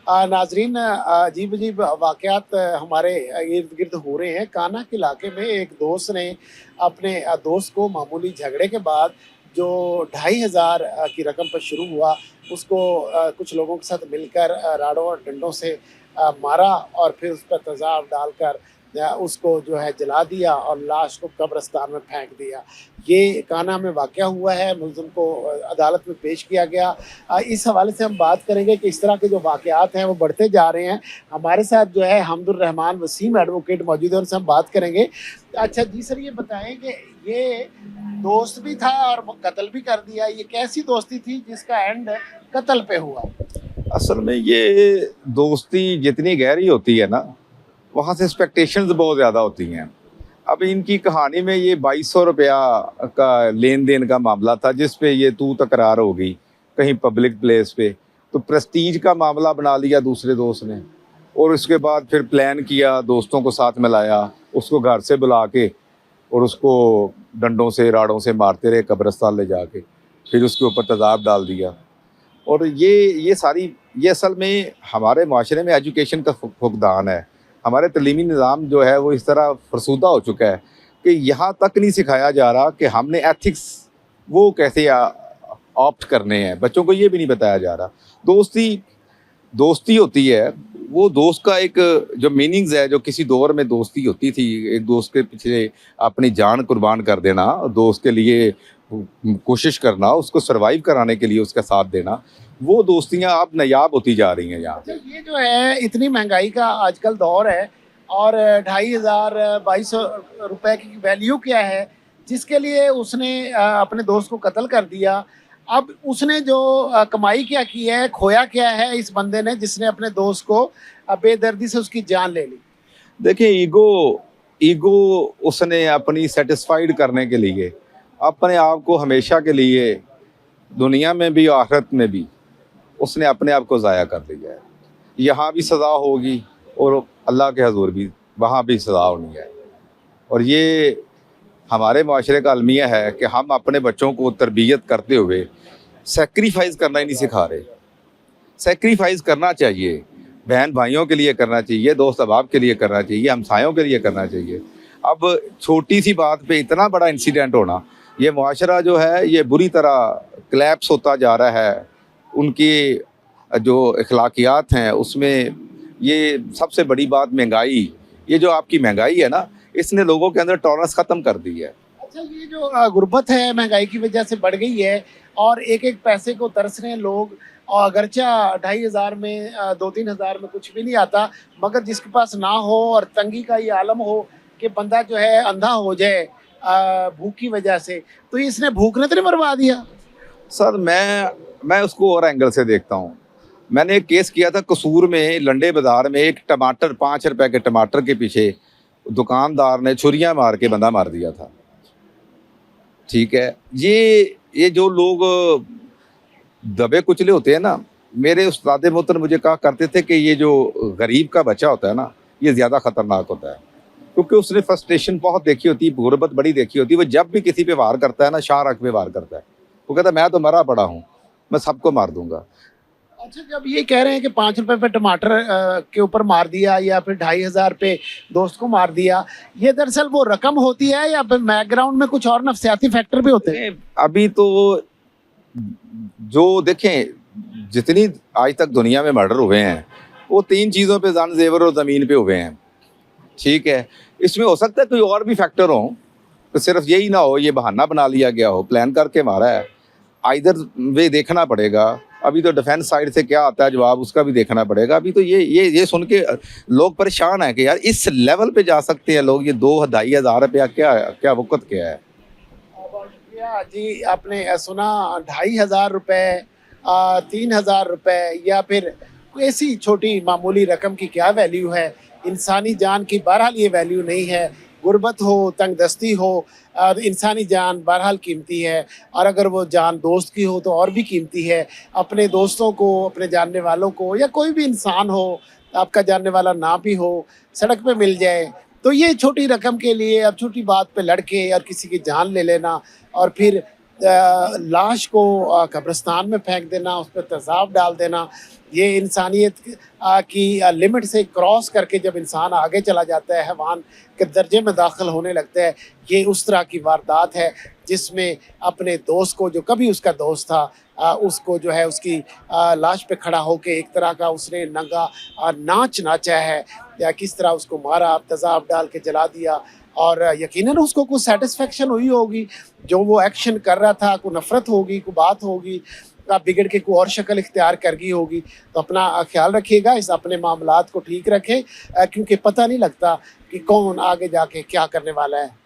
नाजरीन, अजीब अजीब वाक़यात हमारे इर्द गिर्द हो रहे हैं। कान्हा के इलाके में एक दोस्त ने अपने दोस्त को मामूली झगड़े के बाद जो 2500 की रकम पर शुरू हुआ, उसको कुछ लोगों के साथ मिलकर राड़ों और डंडों से मारा और फिर उस पर तेज़ाब डालकर उसको जो है जला दिया और लाश को कब्रिस्तान में फेंक दिया। ये कान्हा में वाक़या हुआ है, मुल्ज़िम को अदालत में पेश किया गया। इस हवाले से हम बात करेंगे कि इस तरह के जो वाक़यात हैं वो बढ़ते जा रहे हैं। हमारे साथ जो है हमदुर रहमान वसीम एडवोकेट मौजूद है, उनसे हम बात करेंगे। अच्छा जी सर, ये बताएँ कि ये दोस्त भी था और वो कत्ल भी कर दिया, ये कैसी दोस्ती थी जिसका एंड कत्ल पे हुआ? असल में ये दोस्ती जितनी गहरी होती है ना, वहाँ से एक्सपेक्टेशंस बहुत ज़्यादा होती हैं। अब इनकी कहानी में ये 2200 रुपया का लेन देन का मामला था, जिस पे ये तू तकरार हो गई कहीं पब्लिक प्लेस पे। तो प्रेस्टीज का मामला बना लिया दूसरे दोस्त ने, और उसके बाद फिर प्लान किया, दोस्तों को साथ मिलाया, उसको घर से बुला के और उसको डंडों से राड़ों से मारते रहे कब्रिस्तान ले जाके, फिर उसके ऊपर तेज़ाब डाल दिया। और ये असल में हमारे माशरे में एजुकेशन का फुकदान है। हमारे तलीमी निज़ाम जो है वो इस तरह फरसूदा हो चुका है कि यहाँ तक नहीं सिखाया जा रहा कि हमने एथिक्स वो कैसे ऑप्ट करने हैं, बच्चों को ये भी नहीं बताया जा रहा। दोस्ती होती है, वो दोस्त का एक जो मीनिंग्स है, जो किसी दौर में दोस्ती होती थी, एक दोस्त के पीछे अपनी जान कुर्बान कर देना, दोस्त के लिए कोशिश करना, उसको सरवाइव कराने के लिए उसका साथ देना, वो दोस्तियां अब नायाब होती जा रही हैं यहाँ पे। अच्छा, ये जो है इतनी महंगाई का आजकल दौर है और 2500 2200 रुपए की वैल्यू क्या है जिसके लिए उसने अपने दोस्त को कत्ल कर दिया। अब उसने जो कमाई क्या की है, खोया क्या है इस बंदे ने जिसने अपने दोस्त को बेदर्दी से उसकी जान ले ली? देखिए, ईगो उसने अपनी सेटिस्फाइड करने के लिए, अपने आप को हमेशा के लिए, दुनिया में भी आखिरत में भी, उसने अपने आप को ज़ाया कर लिया है। यहाँ भी सज़ा होगी और अल्लाह के हजूर भी वहाँ भी सज़ा होनी है। और ये हमारे माशरे का अलमिया है कि हम अपने बच्चों को तरबियत करते हुए सेक्रीफाइस करना ही नहीं सिखा रहे। सेक्रीफाइस करना चाहिए, बहन भाइयों के लिए करना चाहिए, दोस्त अहबाब के लिए करना चाहिए, हमसायों के लिए करना चाहिए। अब छोटी सी बात पे इतना बड़ा इंसिडेंट होना, ये मुआशरा जो है ये बुरी तरह क्लैप्स होता जा रहा है। उनकी जो अखलाकियात हैं उसमें ये सबसे बड़ी बात महंगाई, ये जो आपकी महंगाई है ना, इसने लोगों के अंदर टॉलरेंस ख़त्म कर दी है। अच्छा, ये जो गुर्बत है महंगाई की वजह से बढ़ गई है और एक एक पैसे को तरस रहे हैं लोग। और अगरचा 2500 में 2-3 हज़ार में कुछ भी नहीं आता, मगर जिसके पास ना हो और तंगी का ये आलम हो कि बंदा जो है अंधा हो जाए भूख की वजह से, तो इसने भूख ने तो नहीं मरवा दिया? सर, मैं उसको और एंगल से देखता हूँ। मैंने एक केस किया था कसूर में, लंडे बाज़ार में, एक टमाटर 5 रुपए के टमाटर के पीछे दुकानदार ने छुरियाँ मार के बंदा मार दिया था। ठीक है, ये जो लोग दबे कुचले होते हैं ना, मेरे उस्ताद मोहतरम मुझे कहा करते थे कि ये जो गरीब का बच्चा होता है ना, ये ज़्यादा ख़तरनाक होता है, क्योंकि उसने फ्रस्ट्रेशन बहुत देखी होती है, गुर्बत बड़ी देखी होती है। वो जब भी किसी पे वार करता है ना, शाह रख पे वार करता है, वो कहता है मैं तो मरा पड़ा हूँ, मैं सबको मार दूंगा। अच्छा, जब ये कह रहे हैं कि 5 रुपए पे टमाटर के ऊपर मार दिया या फिर 2500 पे दोस्त को मार दिया, ये दरअसल वो रकम होती है या फिर बैकग्राउंड में कुछ और नफसियाती फैक्टर भी होते हैं? अभी तो जो देखें, जितनी आज तक दुनिया में मर्डर हुए हैं वो 3 चीज़ों पे, जान जेवर और ज़मीन पे हुए हैं। ठीक है, इसमें हो सकता है कोई और भी फैक्टर हो, तो सिर्फ यही ना हो ये बहाना बना लिया गया हो, प्लान करके मारा है। आइदर वे देखना पड़ेगा। अभी तो डिफेंस साइड से क्या आता है जवाब, उसका भी देखना पड़ेगा। अभी तो ये सुन के लोग परेशान हैं कि यार इस लेवल पे जा सकते हैं लोग, ये 2-2.5 हज़ार रुपया क्या वक़्त क्या है। बहुत शुक्रिया जी, आपने सुना 2500 रुपए, 3000 रुपए या फिर ऐसी छोटी मामूली रकम की क्या वैल्यू है। इंसानी जान की बहरहाल ये वैल्यू नहीं है। गुर्बत हो, तंग दस्ती हो, इंसानी जान बहरहाल कीमती है और अगर वो जान दोस्त की हो तो और भी कीमती है। अपने दोस्तों को, अपने जानने वालों को, या कोई भी इंसान हो आपका जानने वाला ना भी हो, सड़क पे मिल जाए तो ये छोटी रकम के लिए अब छोटी बात पे लड़के और किसी की जान ले लेना और फिर लाश को कब्रिस्तान में फेंक देना, उस पर तेज़ाब डाल देना, ये इंसानियत की लिमिट से क्रॉस करके जब इंसान आगे चला जाता है, हैवान के दर्जे में दाखिल होने लगता है, ये उस तरह की वारदात है जिसमें अपने दोस्त को, जो कभी उसका दोस्त था, उसको जो है उसकी लाश पे खड़ा होके एक तरह का उसने नंगा नाच नाचा है, या किस तरह उसको मारा, तेज़ाब डाल के जला दिया। और यकीनन उसको कुछ सेटिस्फेक्शन हुई होगी, जो वो एक्शन कर रहा था, कोई नफ़रत होगी, कोई बात होगी, बिगड़ के कोई और शक्ल इख्तियार कर गई होगी। तो अपना ख्याल रखिएगा, इस अपने मामलात को ठीक रखें, क्योंकि पता नहीं लगता कि कौन आगे जाके क्या करने वाला है।